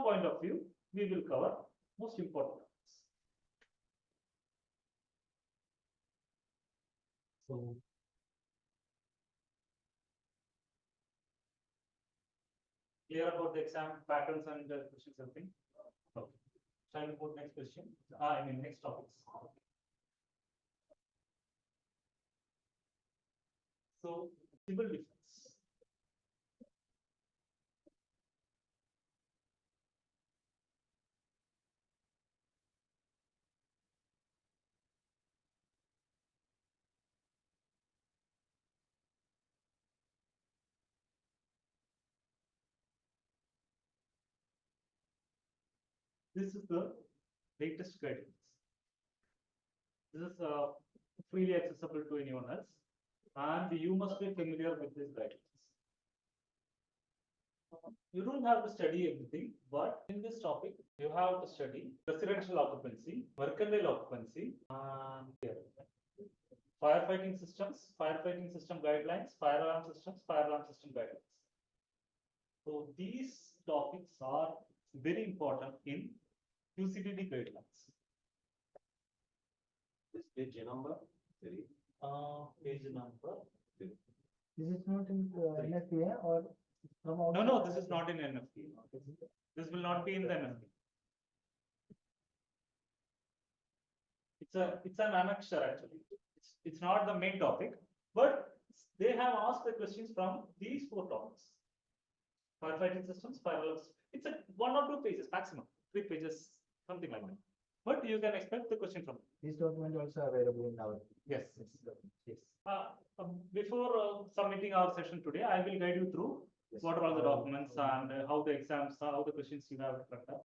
exam point of view, we will cover most important topics. So, clear about the exam patterns and questions, something. Okay. Shall we put next question? I mean next topics. So, symbol difference. This is the latest guidance. This is freely accessible to anyone else, and you must be familiar with this guidance. You don't have to study everything, but in this topic, you have to study residential occupancy, mercantile occupancy, and firefighting systems, firefighting system guidelines, fire alarm systems, fire alarm system guidelines. So these topics are very important in QCDD guidelines. This page number 3. Page number 3. This is not in NFPA or from outside? No, this is not in NFP. This will not be in the NFP. It's an annexure actually. It's not the main topic, but they have asked the questions from these 4 topics. Firefighting systems, fire alarms. It's a 1 or 2 pages maximum, 3 pages, something like that. But you can expect the question from this document also available in our. Yes. Before submitting our session today, I will guide you through what are all the documents and how the exams, how the questions you have to prepare.